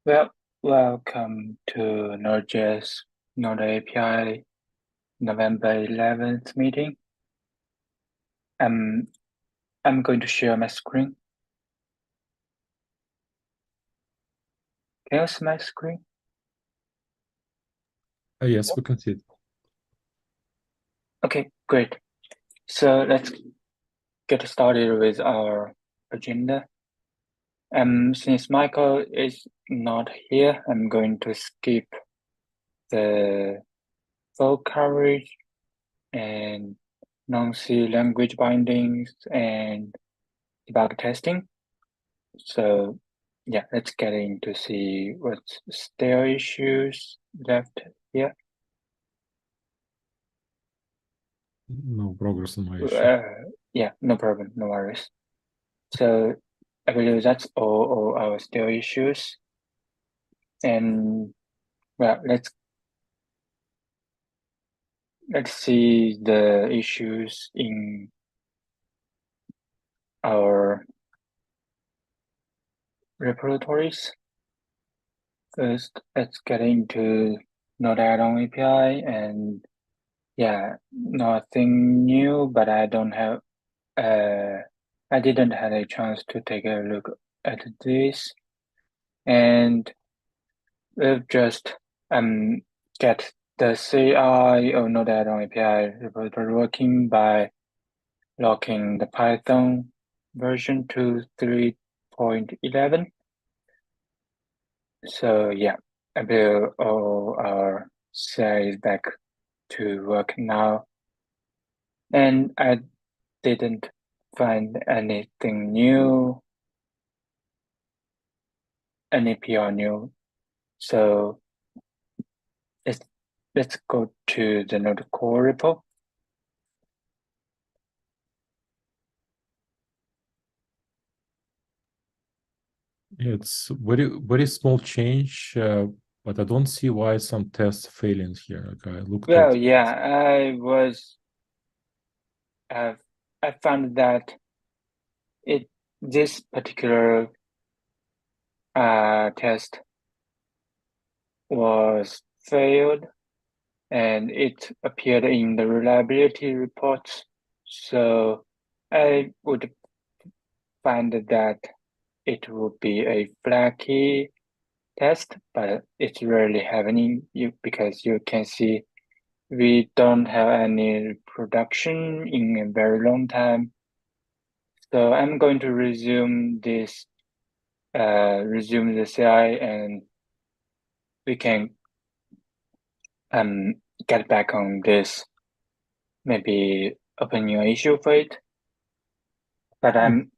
Well, welcome to Node.js Node-API November 11th meeting. I'm going to share my screen. Can you see my screen? Yes, we can see it. Okay, great. So let's get started with our agenda. Since Michael is not here, I'm going to skip the full coverage and non-C language bindings and debug testing. So yeah, let's get into see what's still issues left here. No progress on my issue. Yeah, no problem, no worries. So I believe that's all our still issues. And well, let's see the issues in our repositories. First, let's get into Node add-on API, and yeah, nothing new, but I didn't have a chance to take a look at this, and we've just get the CI or Node add-on API repository working by locking the Python version to 3.11. So yeah, I believe all our CI is back to work now, and I didn't find anything new, any PR new. So let's let's go to the Node core repo. It's very small change, but I don't see why some tests failing here. Like I looked Well, at yeah, uh, I found that it this particular test was failed, and it appeared in the reliability reports. So I would find that it would be a flaky test, but it's rarely happening because you can see we don't have any production in a very long time. So I'm going to resume the CI, and we can um get back on this, maybe open new issue for it. But it. I'm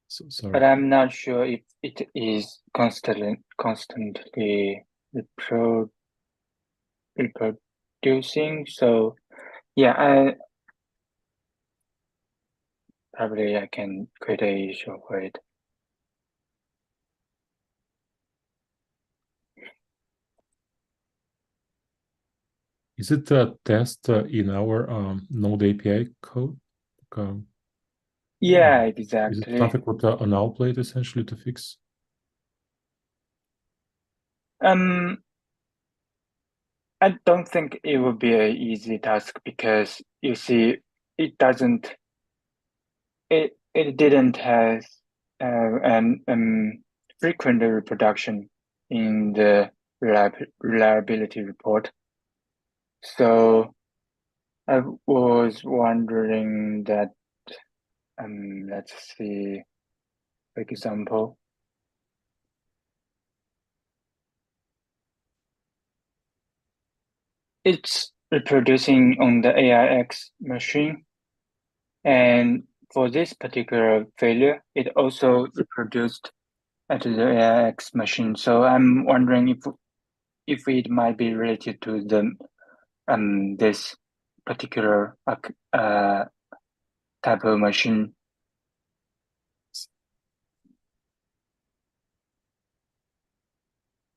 Sorry. but I'm not sure if it is constantly repro reproducing. So yeah, I can create a issue for it. Is it a test in our Node API code? Um, Yeah, is it exactly. something with a null plate essentially to fix? Um, I don't think it would be an easy task because you see, it doesn't. It didn't have an frequent reproduction in the reliability report. So I was wondering that, let's see, for example, it's reproducing on the AIX machine, and for this particular failure, it also reproduced at the AIX machine. So I'm wondering if it might be related to the this particular type of machine.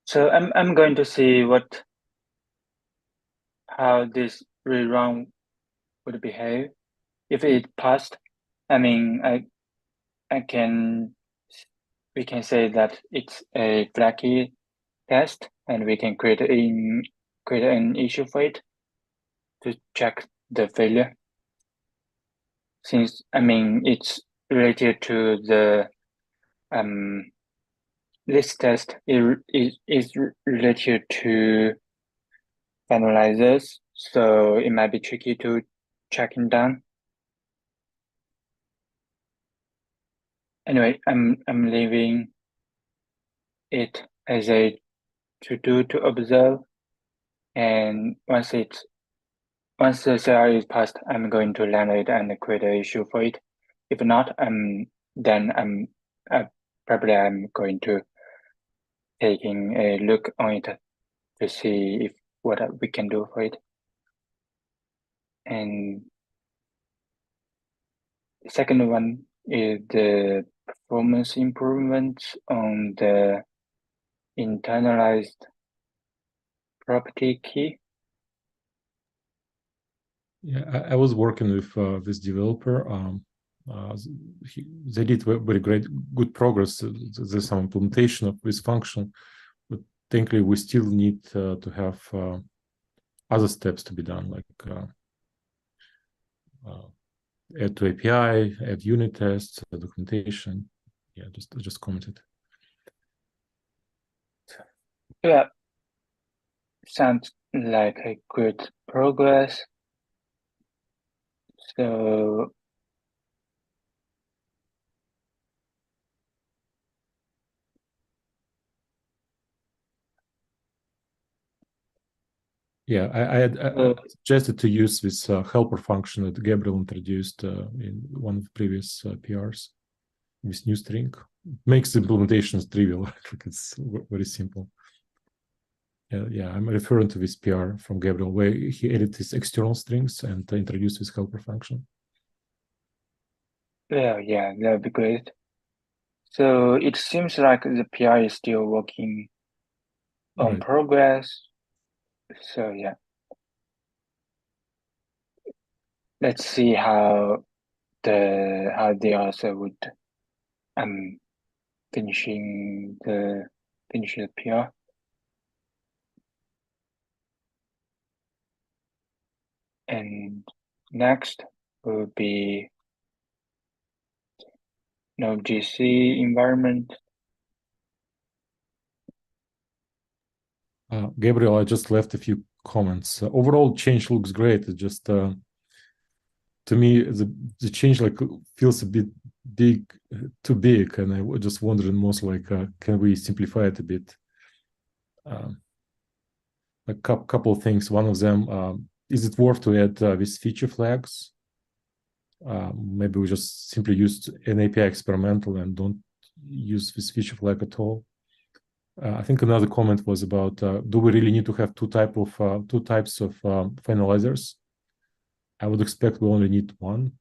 So I'm going to see how this rerun would behave. If it passed, I mean I can we can say that it's a flaky test, and we can create an issue for it to check the failure. Since it's related to the this test is related to finalizers, so it might be tricky to track it down. Anyway, I'm leaving it as a to-do to observe, and once the CR is passed, I'm going to land it and create an issue for it. If not, then probably I'm going to taking a look on it to see if what we can do for it. And the second one is the performance improvements on the internalized property key. Yeah, I was working with this developer. They did very good progress. There's some implementation of this function, but technically we still need to have other steps to be done, like add to API, add unit tests, documentation. Yeah, just commented. Yeah, sounds like a good progress. So yeah, I suggested to use this helper function that Gabriel introduced in one of the previous PRs. This new string makes the implementations trivial. It's very simple. Yeah, I'm referring to this PR from Gabriel where he added his external strings and introduced this helper function. yeah, that'd be great. So it seems like the PR is still working on Right. progress. So yeah, let's see how they also would finishing the PR. And next will be Node.js environment. Gabriel, I just left a few comments. Overall, change looks great. It just to me the change like feels a bit too big, and I was just wondering most like can we simplify it a bit? A couple of things. One of them, is it worth to add these feature flags? Maybe we just simply use an API experimental and don't use this feature flag at all. I think another comment was about do we really need to have two types of finalizers? I would expect we only need one.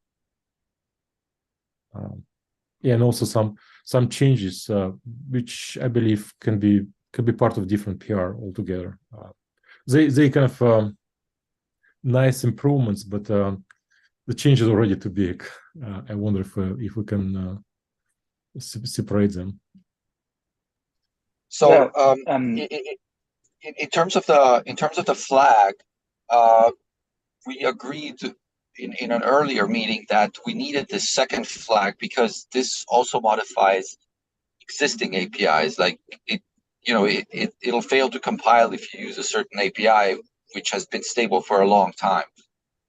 Yeah, and also some changes which I believe can be part of different PR altogether. They kind of nice improvements, but the change is already too big. I wonder if we can separate them. So in terms of the flag, we agreed in an earlier meeting that we needed this second flag because this also modifies existing APIs. Like it'll fail to compile if you use a certain API which has been stable for a long time.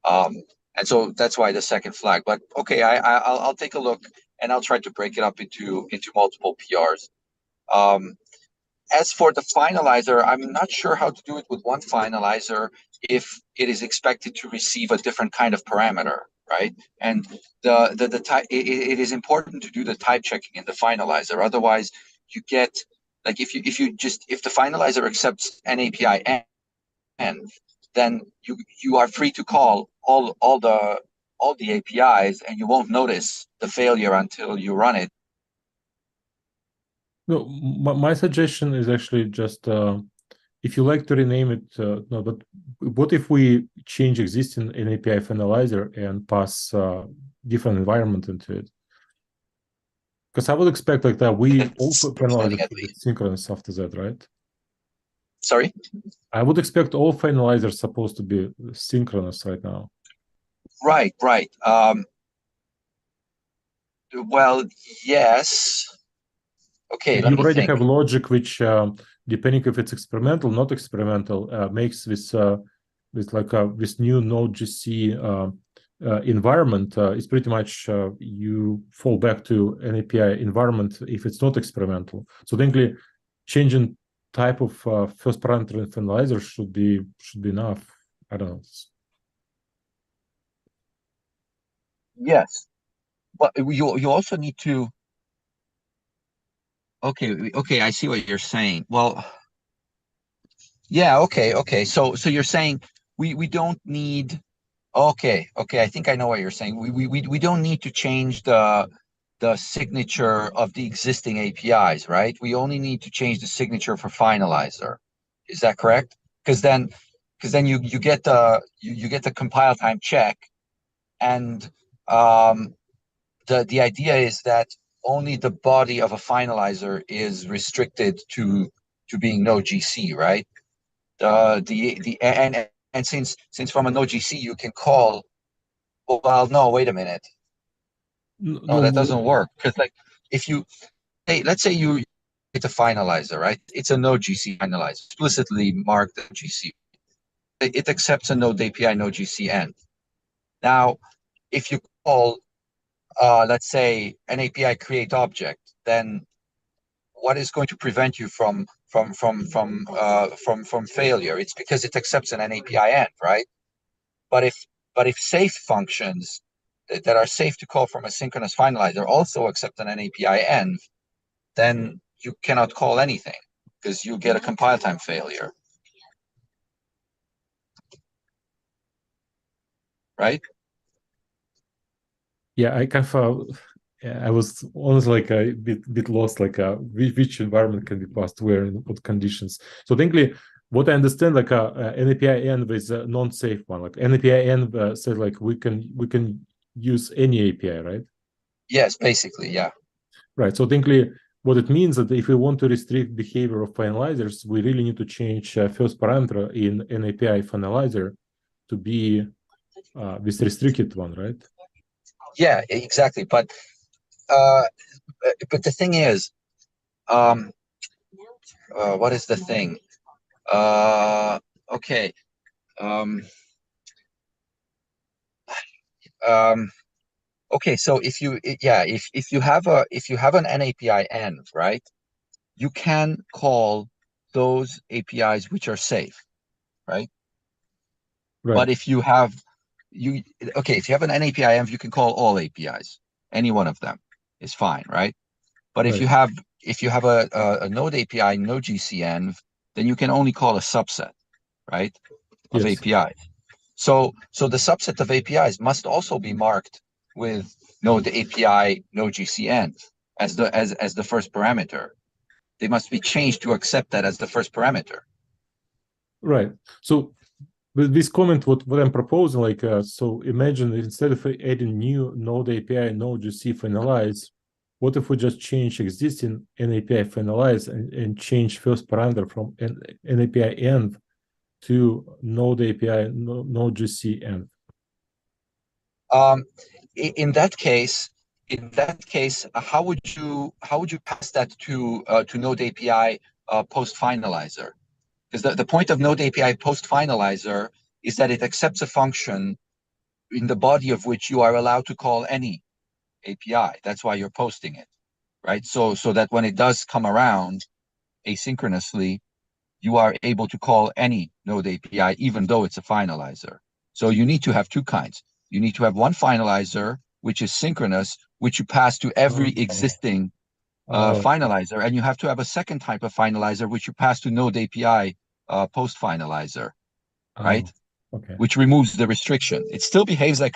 And so that's why the second flag. But okay, I'll take a look and I'll try to break it up into multiple PRs. As for the finalizer, I'm not sure how to do it with one finalizer if it is expected to receive a different kind of parameter, right? And the type, it is important to do the type checking in the finalizer. Otherwise, you get like if the finalizer accepts an API end, then you are free to call all the APIs and you won't notice the failure until you run it. No, my suggestion is actually just if you like to rename it, no, but what if we change existing API finalizer and pass different environment into it? Because I would expect like that we It's also finalizer at should be least. synchronous after that, right? Sorry? I would expect all finalizers supposed to be synchronous right now. Right, right. Well, yes. Okay, And let you me already think. have logic which, depending if it's experimental, not experimental, makes this this new Node.js environment is pretty much you fall back to an API environment if it's not experimental. So technically, changing type of first parameter in finalizer should be enough. I don't know. Yes, but you also need to. Okay, I see what you're saying. Well, yeah, okay. So you're saying we don't need. Okay, I think I know what you're saying. We don't need to change the signature of the existing APIs, right? We only need to change the signature for finalizer. Is that correct? Because then you get the compile time check, and the idea is that only the body of a finalizer is restricted to being Node.js, right? The and since from a Node.js you can call. Well, no, wait a minute. No, that No, doesn't work because like if you hey, let's say you it's a finalizer, right? It's a Node.js finalizer, explicitly marked GC. It accepts a Node API Node GC end. Now, if you call let's say an API create object, then what is going to prevent you from failure? It's because it accepts an API end, right? But if safe functions that are safe to call from a synchronous finalizer also accept an API end, then you cannot call anything because you get a compile time failure, right? yeah, I kind of I was honestly like a bit lost, like which environment can be passed where in what conditions. So technically, what I understand, like an API env is a non-safe one. Like an API env says like we can use any API, right? Yes, basically, yeah. Right. So technically, what it means that if we want to restrict behavior of finalizers, we really need to change first parameter in an API finalizer to be this restricted one, right? Yeah, exactly. But the thing is, um, what is the thing? Okay. Um, um, okay. So if you have an NAPI end, right, you can call those APIs which are safe, right? Right. But if you have an NAPI env, you can call all APIs. Any one of them is fine, right? But Right. if you have a Node API, Node GC env, then you can only call a subset, right, of Yes. APIs. So the subset of APIs must also be marked with Node API, Node GC env as the first parameter. They must be changed to accept that as the first parameter. Right. So with this comment, what I'm proposing, like, so imagine instead of adding new Node API, Node GC finalize, what if we just change existing NAPI finalize and change first parameter from NAPI env to Node API Node GC env? In that case, how would you pass that to Node API post finalizer? Because the point of Node API post finalizer is that it accepts a function in the body of which you are allowed to call any API. That's why you're posting it, right? So that when it does come around asynchronously, you are able to call any Node API, even though it's a finalizer. So you need to have two kinds. You need to have one finalizer, which is synchronous, which you pass to every existing finalizer, and you have to have a second type of finalizer, which you pass to Node API post finalizer, right? Okay. Which removes the restriction. It still behaves like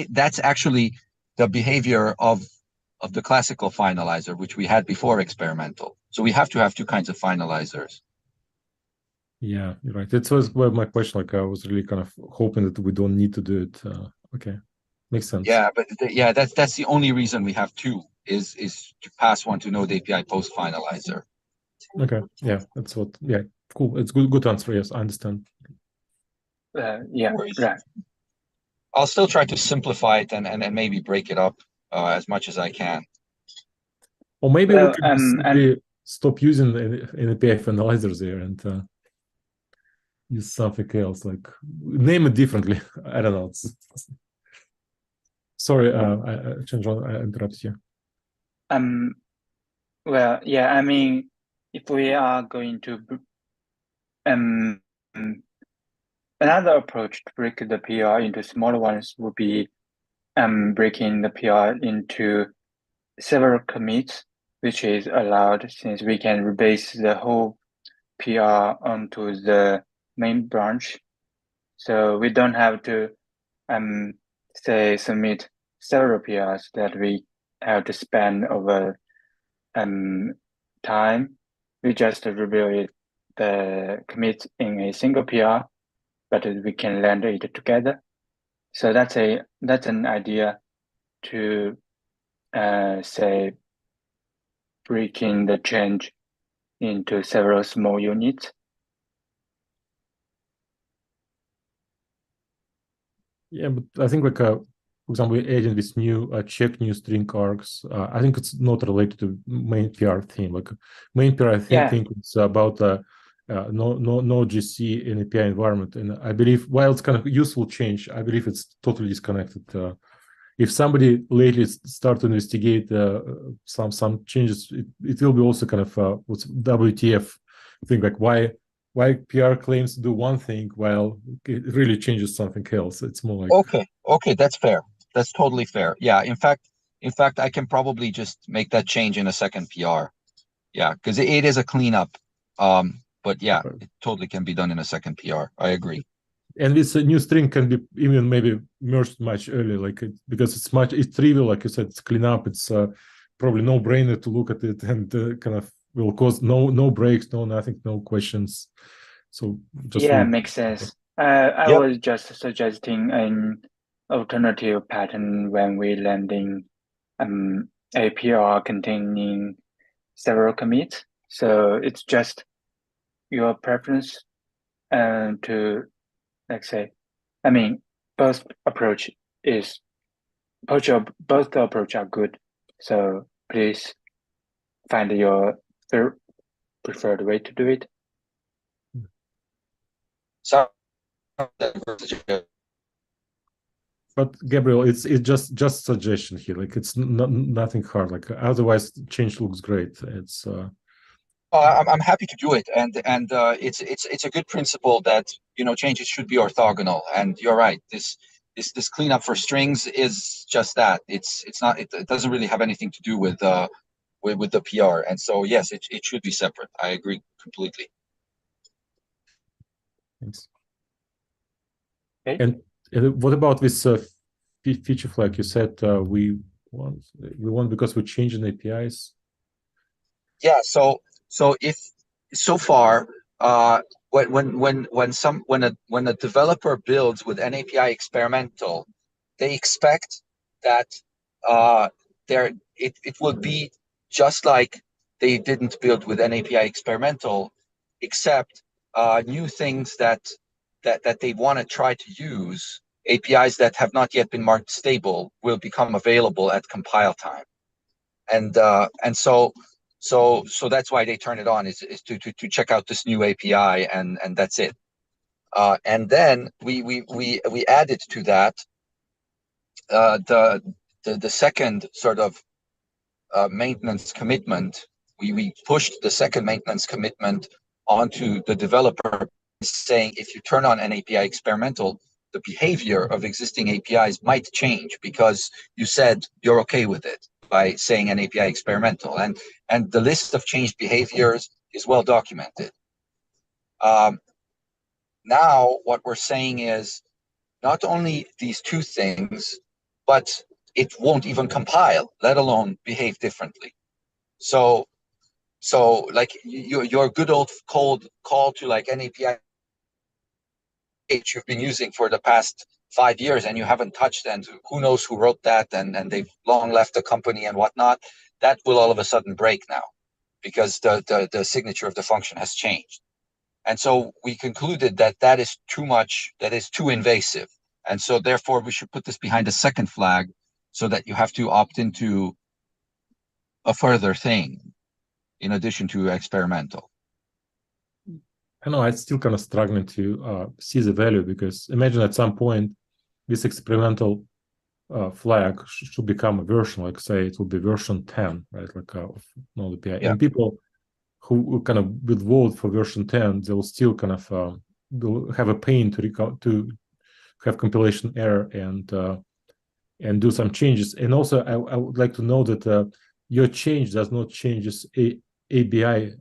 that's actually the behavior of the classical finalizer, which we had before experimental. So we have to have two kinds of finalizers. Yeah, you're right. That was where my question. Like, I was really kind of hoping that we don't need to do it. Okay, makes sense. Yeah, but that's the only reason we have two. is to pass one to Node API post finalizer. Okay, yeah, that's what. Yeah, cool. It's good answer. Yes, I understand. Yeah, right. I'll still try to simplify it and maybe break it up as much as I can. Or maybe we can and simply stop using an API finalizer there and use something else, like name it differently. I don't know. Sorry, Chandran, I interrupted you. well, yeah, I mean, if we are going to um another approach to break the PR into smaller ones would be breaking the PR into several commits, which is allowed since we can rebase the whole PR onto the main branch. So we don't have to say submit several PRs that we have to spend over time. We just review the commit in a single PR, but we can land it together. So that's an idea to say breaking the change into several small units. Yeah, but I think like for example, we're adding this new check new string args. I think it's not related to main PR theme. Like main PR think it's about no GC in API environment, and I believe while it's kind of useful change, I believe it's totally disconnected. If somebody lately start to investigate some changes, it will be also kind of what's WTF thing, like why PR claims to do one thing while it really changes something else. It's more like okay, that's fair. That's totally fair. Yeah, in fact, I can probably just make that change in a second PR. Yeah, because it is a cleanup. But yeah, it totally can be done in a second PR. I agree. And this new string can be even maybe merged much earlier, like because it's trivial, like you said, it's cleanup. It's probably no brainer to look at it and kind of will cause no breaks, no nothing, no questions. So just Yeah, really makes sense. I Yep. was just suggesting an alternative pattern when we landing a PR containing several commits. So it's just your preference to, let's say, I mean, both approach is both approach are good. So please find your preferred way to do it. So, But Gabriel, it's just suggestion here. Like it's nothing hard. Like otherwise, change looks great. It's I'm happy to do it, and it's a good principle that changes should be orthogonal. And you're right. This cleanup for strings is just that. It's not. It doesn't really have anything to do with the PR. And so yes, it should be separate. I agree completely. thanks. Okay. And what about this feature flag? You said we want because we're changing APIs. Yeah. So if so far, when a developer builds with an API experimental, they expect that it will be just like they didn't build with an API experimental, except new things that they want to try to use, APIs that have not yet been marked stable, will become available at compile time. And so that's why they turn it on, is to check out this new API, and that's it. And then we added to that the second sort of maintenance commitment. We pushed the second maintenance commitment onto the developer, saying if you turn on an API experimental, the behavior of existing APIs might change because you said you're okay with it by saying an API experimental, and the list of changed behaviors is well documented. Now what we're saying is not only these two things, but it won't even compile, let alone behave differently. So like your good old cold call to like an API you've been using for the past 5 years and you haven't touched, and who knows who wrote that, and they've long left the company and whatnot, that will all of a sudden break now because the signature of the function has changed. And so we concluded that that is too much, that is too invasive. And so therefore we should put this behind a second flag so that you have to opt into a further thing in addition to experimental. I know I'm still kind of struggling to see the value, because imagine at some point this experimental flag should become a version, like say it will be version 10, right? Like of Node.API. Yeah. And people who kind of would vote for version 10, they will still kind of will have a pain to have compilation error and do some changes. And also, I would like to know that your change does not change this ABI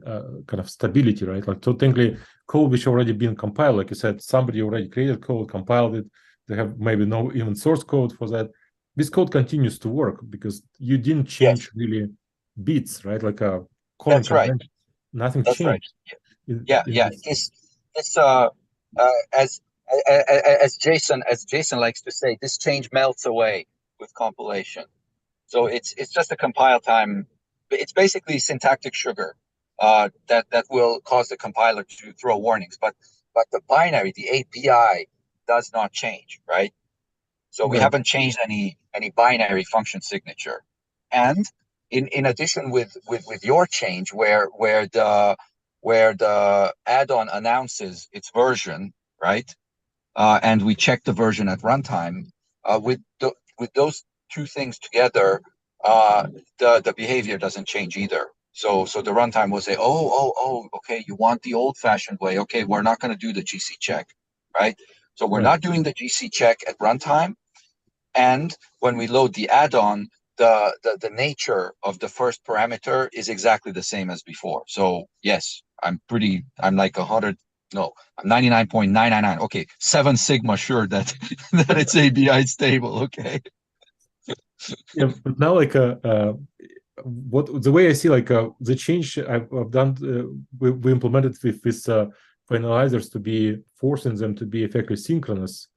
kind of stability, right? Like, so technically, code which already been compiled, like you said, somebody already created code, compiled it. They have maybe no even source code for that. This code continues to work because you didn't change really bits, right? Like a calling That's right. convention, nothing That's right. changed. Yeah. This as Jason likes to say, this change melts away with compilation. So it's just a compile time. It's basically syntactic sugar that will cause the compiler to throw warnings. But the binary, the API, does not change, right? So we haven't changed any binary function signature. And in addition with your change, where the add-on announces its version, right? And we check the version at runtime. With those two things together, the behavior doesn't change either. So the runtime will say, oh, okay, you want the old-fashioned way. Okay, we're not going to do the GC check, right? So we're not doing the GC check at runtime. And when we load the add-on, the nature of the first parameter is exactly the same as before. So yes, I'm like 100. No, I'm 99.999. Okay, 7 sigma sure that that it's ABI stable. Okay. Yeah, but now like what the way I see like the change I've done, we implemented with this finalizers to be forcing them to be effectively synchronous.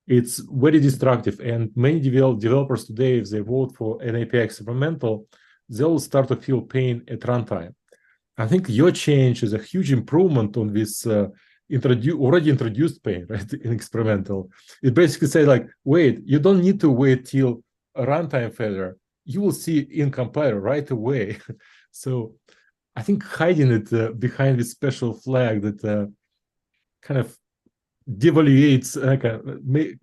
It's very destructive, and many developers today, if they vote for an API experimental, they'll start to feel pain at runtime. I think your change is a huge improvement on this already introduced pain, right? In experimental, it basically says like, wait, you don't need to wait till a runtime failure. You will see in compiler right away. So I think hiding it behind this special flag that kind of devaluates,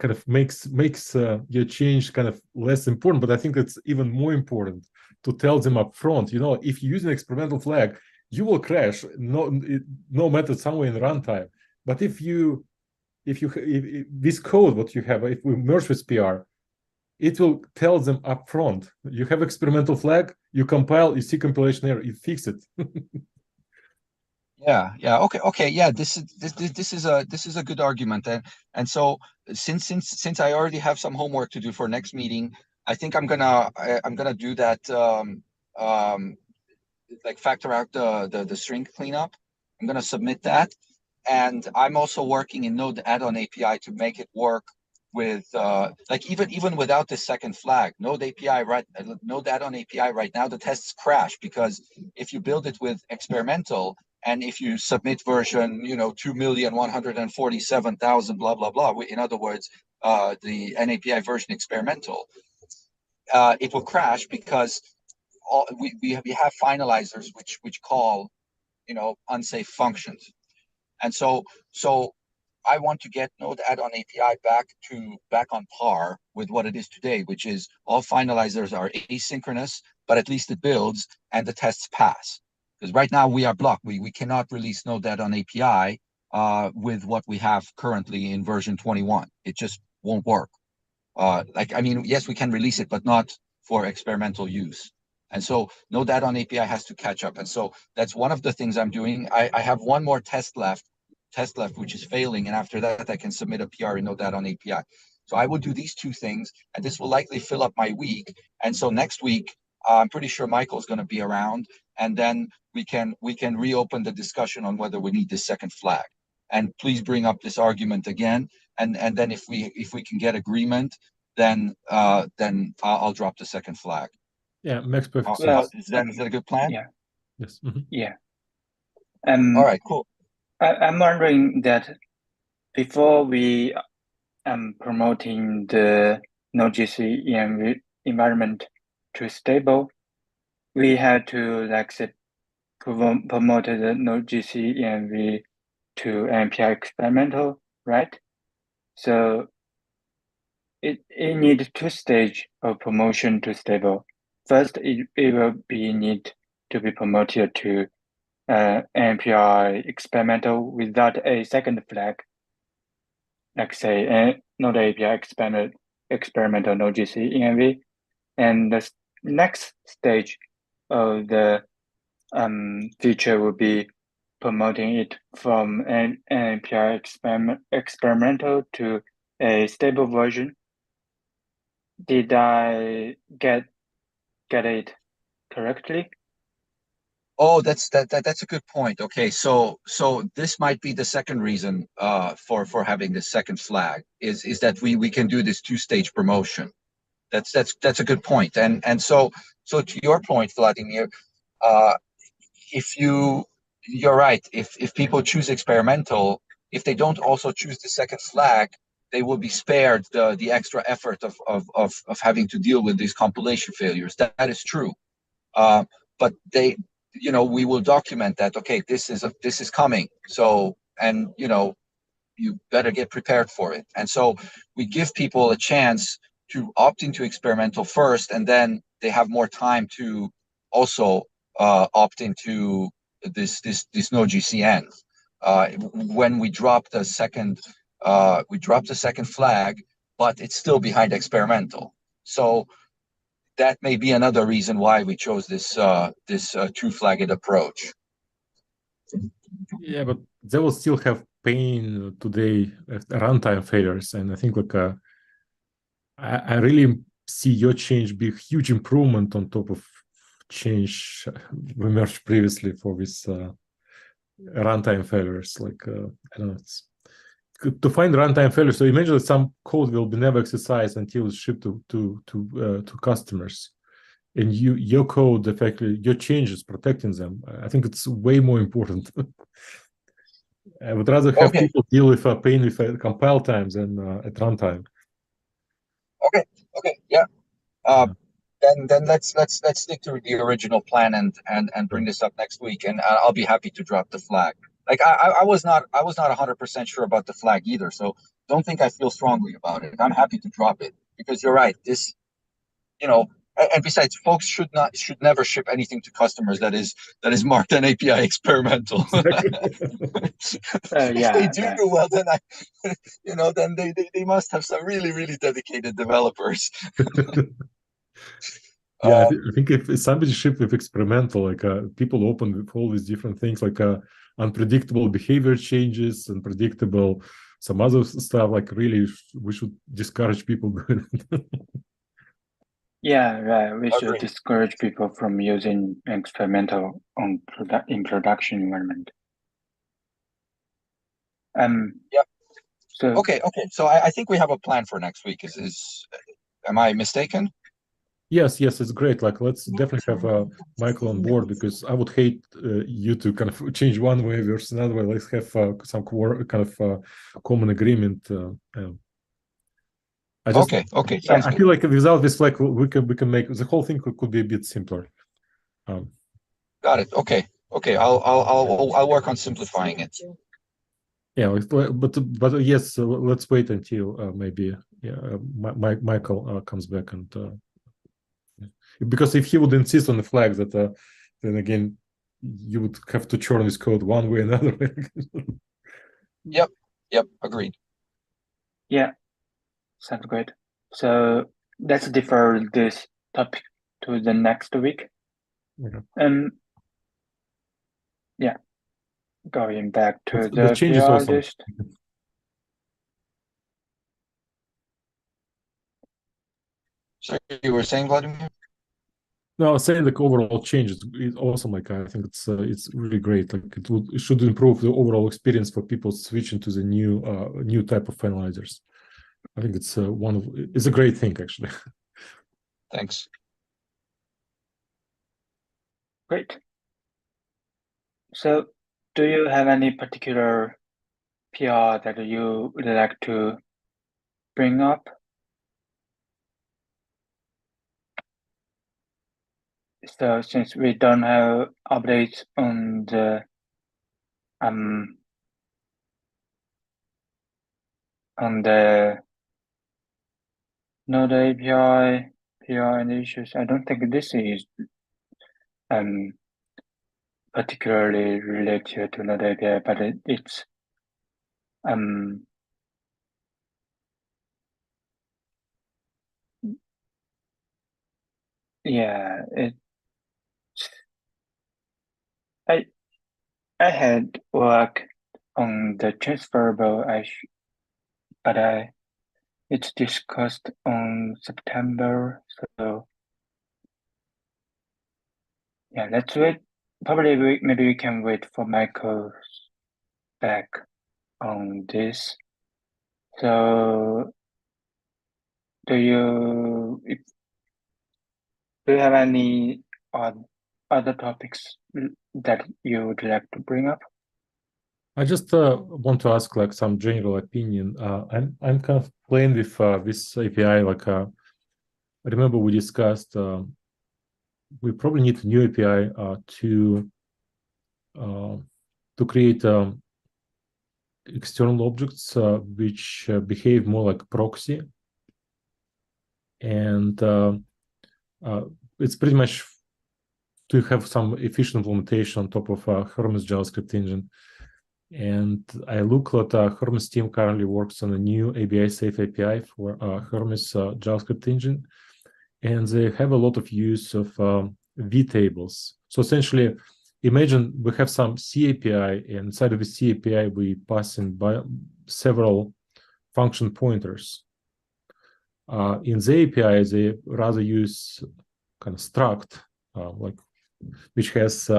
kind of makes your change kind of less important. But I think it's even more important to tell them up front. You know, if you use an experimental flag, you will crash no matter somewhere in runtime. But if this code what you have, if we merge with PR, it will tell them up front. You have experimental flag, you compile, you see compilation error, you fix it. Yeah. Okay. Yeah, this is a good argument, and so since I already have some homework to do for next meeting, I think I'm gonna do that. Like factor out the string cleanup. I'm gonna submit that, and I'm also working in Node add-on API to make it work with like even without the second flag, Node add-on API right now the tests crash because if you build it with experimental and if you submit version 2,147,000 blah blah blah, in other words the NAPI version experimental, it will crash because we have finalizers which call unsafe functions. And so I want to get Node add-on API back on par with what it is today, which is all finalizers are asynchronous, but at least it builds and the tests pass. Because right now we are blocked. We cannot release Node add-on API with what we have currently in version 21. It just won't work. Yes, we can release it, but not for experimental use. And so Node add-on API has to catch up. And so that's one of the things I'm doing. I have one more test left, which is failing. And after that, I can submit a PR in Node add-on API. So I will do these two things, and this will likely fill up my week. And so next week, I'm pretty sure Michael's going to be around, and then we can reopen the discussion on whether we need this second flag. and please bring up this argument again. And then if we can get agreement, then I'll drop the second flag. Yeah, makes perfect sense. Is that a good plan? Yeah. Yes. Yeah. All right, cool. I'm wondering that before we promoting the Node.js env environment to stable, we had to like say promote the Node.js env to API experimental, right? So it needs two stage of promotion to stable. First, it will be need to be promoted to API experimental without a second flag, like say Node-API experimental Node.js env. And the next stage of the feature will be promoting it from an API experimental to a stable version. Did I get it correctly? Oh, that's a good point. Okay, so this might be the second reason for having this second flag is that we can do this two-stage promotion. That's a good point. And so to your point, Vladimir, if you're right. If people choose experimental, if they don't also choose the second flag, they will be spared the extra effort of having to deal with these compilation failures. That is true. But we will document that. Okay, this is coming. So, and you better get prepared for it. And so we give people a chance to opt into experimental first, and then they have more time to also opt into this Node.js. When we drop the second flag, but it's still behind experimental. So that may be another reason why we chose this two-flagged approach. Yeah, but they will still have pain today at runtime failures, and I think I really see your change be a huge improvement on top of change we merged previously for this runtime failures. I don't know, it's to find runtime failures. So imagine that some code will be never exercised until it's shipped to customers, and your code effectively your changes protecting them. I think it's way more important. I would rather have people deal with a pain with compile times than at runtime. Okay. Yeah. Then let's stick to the original plan and bring this up next week, and I'll be happy to drop the flag. Like I was not 100% sure about the flag either, so don't think I feel strongly about it. I'm happy to drop it because you're right. This, and besides, folks should never ship anything to customers that is marked an API experimental. If they do, well, then then they must have some really, really dedicated developers. Yeah, I think if somebody shipped with experimental, people open with all these different things, unpredictable behavior changes, unpredictable some other stuff, really we should discourage people doing it. Yeah, right. We should discourage people from using experimental in production environment. Yeah. So okay. So I think we have a plan for next week. Am I mistaken? Yes, it's great. Let's definitely have Michael on board, because I would hate you to kind of change one way versus another way. Let's have some common agreement. I feel like without this flag, we can make the whole thing could be a bit simpler. Got it. Okay. I'll work on simplifying it. Yeah, but yes, let's wait until maybe Michael comes back, and because if he would insist on the flag, that then again you would have to churn his code one way or another way. Yep. Agreed. Yeah, sounds great. So let's defer this topic to the next week. Okay. Yeah, going back to the change is awesome. list. So you were saying, Vladimir? No, I was saying like overall change is awesome. Like I think it's really great. Like it should improve the overall experience for people switching to the new type of finalizers. I think it's it's a great thing actually. Thanks. Great. So, do you have any particular PR that you would like to bring up? So, since we don't have updates on the um on the Node API PR and issues, I don't think this is um particularly related to Node API, but it's um yeah, I I had worked on the transferable but it's discussed on September, so yeah, let's wait. Probably maybe we can wait for Michael's back on this. So do you have any other topics that you would like to bring up? I just want to ask like some general opinion. I'm kind of playing with this API. Like I remember we discussed we probably need a new API uh, to create external objects which behave more like proxy, and it's pretty much to have some efficient implementation on top of Hermes JavaScript engine. And I look at Hermes team currently works on a new ABI safe API for Hermes JavaScript engine, and they have a lot of use of vtables. So essentially, imagine we have some C API, and inside of the C API we pass in by several function pointers. In the API, they rather use kind of struct, like which has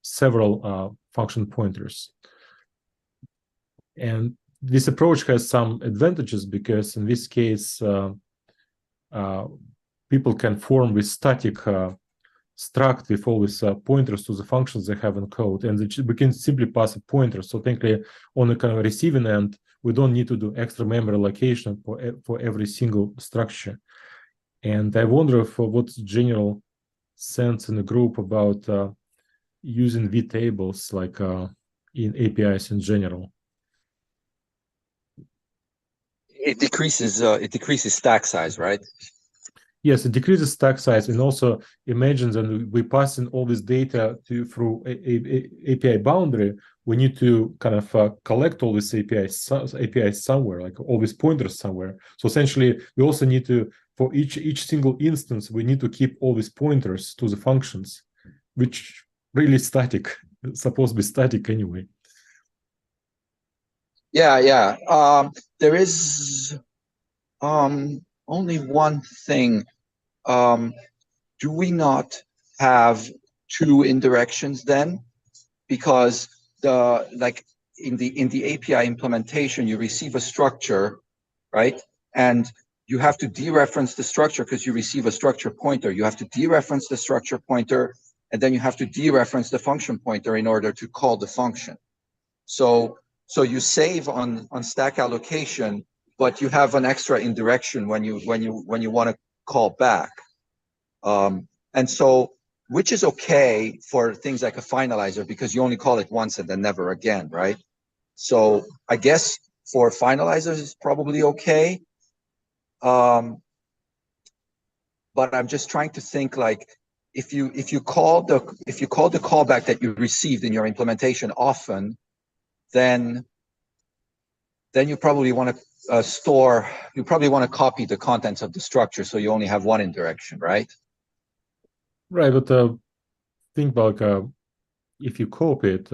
several function pointers. And this approach has some advantages because in this case, people can form with static struct with all these pointers to the functions they have in code, and we can simply pass a pointer. So technically, on the kind of receiving end, we don't need to do extra memory allocation for every single structure. And I wonder if what's general sense in the group about using vtables like in APIs in general. It decreases stack size, right? Yes, it decreases stack size, and also imagine that we pass in all this data through a API boundary. We need to kind of collect all these APIs somewhere, like all these pointers somewhere. So essentially, we also need to, for each single instance, we need to keep all these pointers to the functions, which really static, supposed to be static anyway. Yeah. There is only one thing. Do we not have two indirections then? Because like in the API implementation, you receive a structure, right? And you have to dereference the structure because you receive a structure pointer. You have to dereference the structure pointer, and then you have to dereference the function pointer in order to call the function. So you save on stack allocation, but you have an extra indirection when you want to call back. And so, which is okay for things like a finalizer because you only call it once and then never again, right? So I guess for finalizers it's probably okay. But I'm just trying to think like if you call the callback that you received in your implementation often, then you probably want to you probably want to copy the contents of the structure so you only have one indirection, right? Right, but think about if you copy it,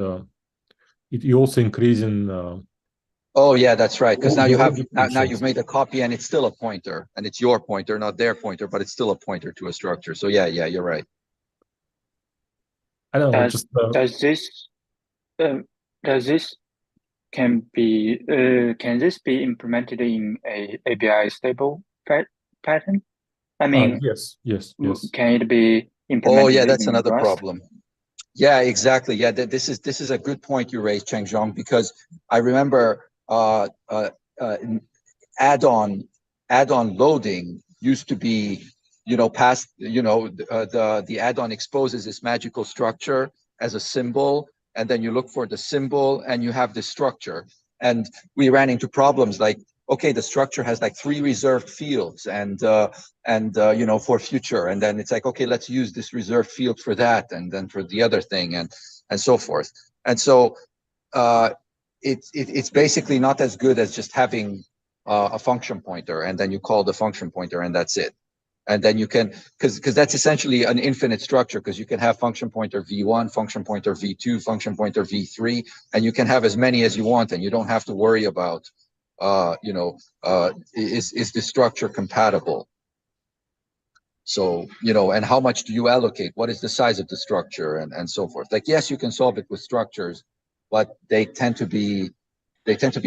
you also increasing Oh yeah, that's right. Because now The you have object now functions. you've made a copy and it's still a pointer, and it's your pointer, not their pointer, but it's still a pointer to a structure. So yeah, you're right. I don't know, Does just does this does this can this be implemented in a API stable pattern? I mean, yes. can it be Oh yeah, implemented that's in another Rust? problem. Yeah, exactly. Yeah, this is a good point you raised, Chengzhong, because I remember add-on add-on loading used to be, past, the add-on exposes this magical structure as a symbol, and then you look for the symbol and you have this structure. And we ran into problems like, okay, the structure has like 3 reserved fields for future, and then it's like, okay, let's use this reserved field for that, and then for the other thing, and so forth. And so it's basically not as good as just having a function pointer, and then you call the function pointer, and that's it. And then you can, because that's essentially an infinite structure, because you can have function pointer v1, function pointer v2, function pointer v3, and you can have as many as you want, and you don't have to worry about, is the structure compatible? So, and how much do you allocate? What is the size of the structure, and so forth? Like, yes, you can solve it with structures, but they tend to be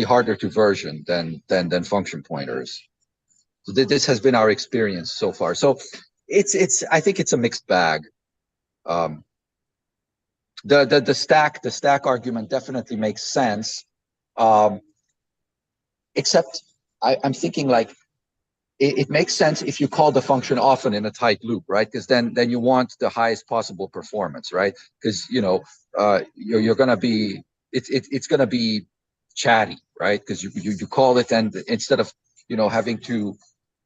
harder to version than function pointers. So this has been our experience so far. So I think it's a mixed bag. The stack argument definitely makes sense. Except I'm thinking like, it makes sense if you call the function often in a tight loop, right? Because then you want the highest possible performance, right? Because you're gonna be it's gonna be chatty, right? Because you call it, and instead of having to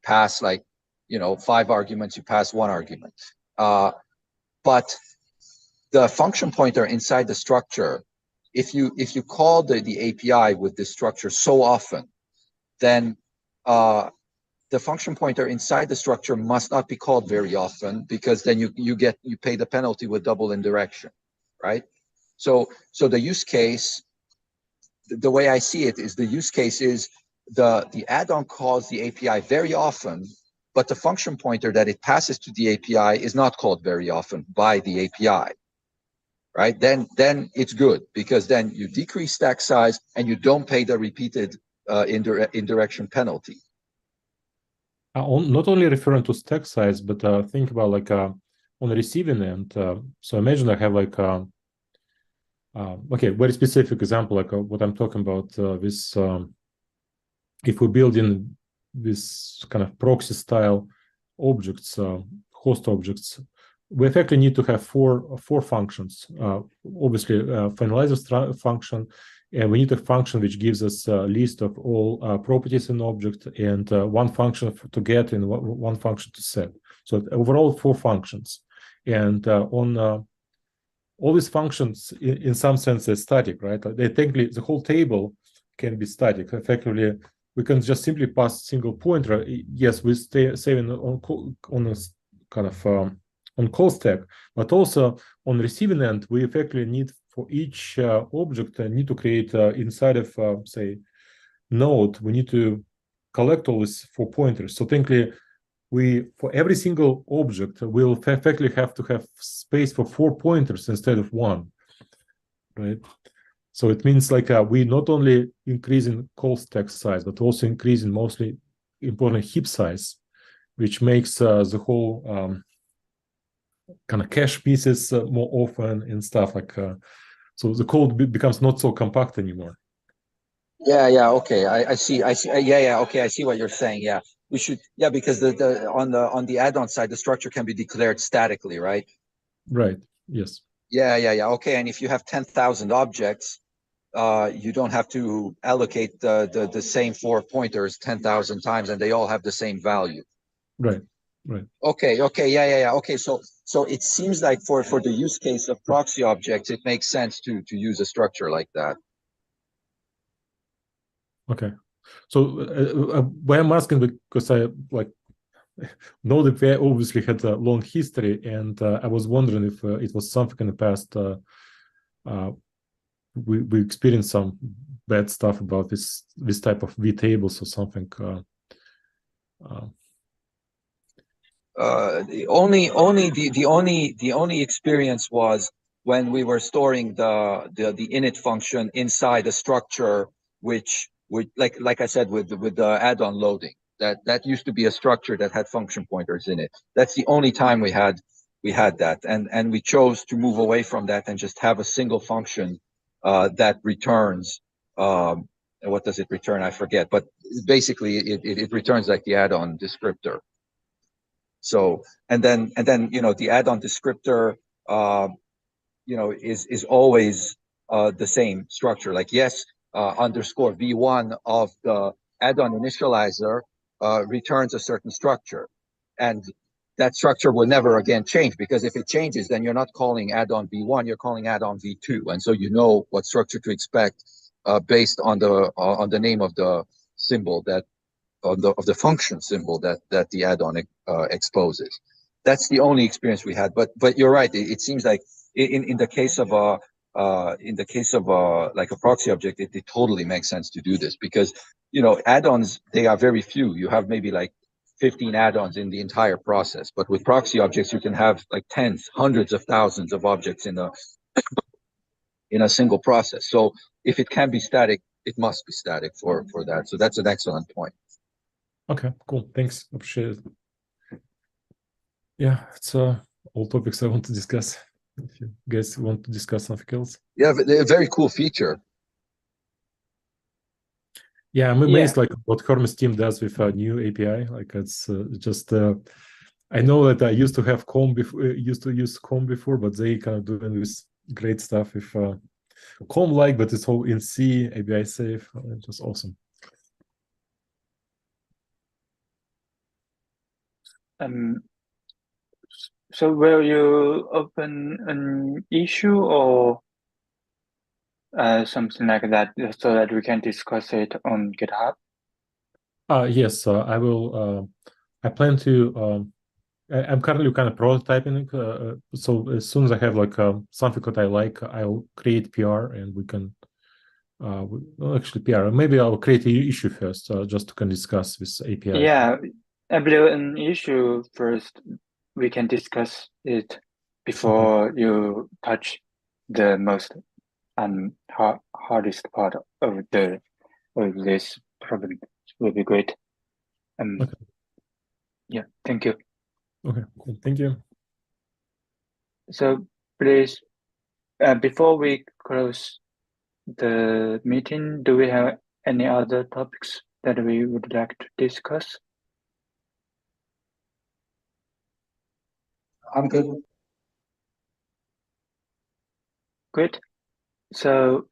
pass like 5 arguments, you pass 1 argument. But the function pointer inside the structure, if you call the API with this structure so often, then the function pointer inside the structure must not be called very often, because then you pay the penalty with double indirection, right? So the use case, the way I see it, is the use case is the add-on calls the API very often, but the function pointer that it passes to the API is not called very often by the API, right? Then it's good, because then you decrease stack size and you don't pay the repeated indirection penalty. Not only referring to stack size, but think about like on the receiving end. So imagine I have like okay, very specific example, like what I'm talking about. This if we build in this kind of proxy style objects, host objects, we effectively need to have four functions. Obviously, finalizer function, and we need a function which gives us a list of all properties in object, and one function to get and one function to set. So overall 4 functions. And on all these functions, in some sense, are static, right? They technically, the whole table can be static. Effectively, we can just simply pass single pointer. Yes, we stay saving on a kind of on call stack, but also on receiving end, we effectively need for each object need to create inside of say node. We need to collect all these 4 pointers. So technically, we for every single object we'll effectively have to have space for 4 pointers instead of 1, right? So it means like we not only increasing call stack size, but also increasing mostly important heap size, which makes the whole kind of cache pieces more often and stuff like. So the code becomes not so compact anymore. Yeah, okay. I see. Yeah, okay. I see what you're saying. Yeah, we should. Yeah, because on the add-on side, the structure can be declared statically, right? Right. Yes. Yeah. Okay. And if you have 10,000 objects, you don't have to allocate the same 4 pointers 10,000 times, and they all have the same value. Right. Okay. Yeah. Okay. So it seems like for the use case of proxy objects, it makes sense to use a structure like that. Okay. So why I'm asking, because I like Node.API obviously had a long history, and I was wondering if it was something in the past we experienced some bad stuff about this type of V tables or something. The only experience was when we were storing the init function inside a structure, which like I said with the add-on loading, that used to be a structure that had function pointers in it. That's the only time we had that, and we chose to move away from that and just have a single function that returns. What does it return? I forget, but basically it returns like the add-on descriptor. So and then the add-on descriptor is always the same structure. Like yes, underscore v1 of the add-on initializer returns a certain structure, and that structure will never again change, because if it changes, then you're not calling add-on v1, you're calling add-on v2, and so you know what structure to expect based on the name of the symbol that of the function symbol that the add-on exposes. That's the only experience we had. But you're right. It seems like in the case of like a proxy object, it totally makes sense to do this, because add-ons, they are very few. You have maybe like 15 add-ons in the entire process, but with proxy objects you can have like tens, hundreds of thousands of objects in a single process. So if it can be static, it must be static for that. So that's an excellent point. Okay, cool. Thanks. Appreciate it. Yeah, it's all topics I want to discuss. If you guys want to discuss something else. Yeah, a very cool feature. Yeah, I'm amazed like what Hermes team does with a new API. Like it's just I know that I used to have COM before, used to use COM before, but they kind of doing this great stuff with COM-like, but it's all in C, API safe. It's just awesome. So will you open an issue or something like that, so that we can discuss it on GitHub? Yes, I will. I plan to. I'm currently kind of prototyping. So as soon as I have like something that I like, I'll create PR and we can. Actually, PR. Maybe I'll create an issue first, just to can discuss this API. Yeah, I believe an issue first. We can discuss it before you touch the most hardest part of this problem. Will be great. Okay. Yeah, thank you. Okay, cool. Thank you. So please, before we close the meeting, do we have any other topics that we would like to discuss? I'm good. Great. So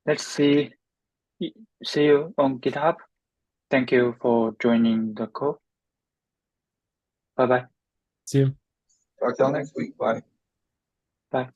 let's see you on GitHub. Thank you for joining the call. Bye-bye. See you. Talk till next week. Bye. Bye.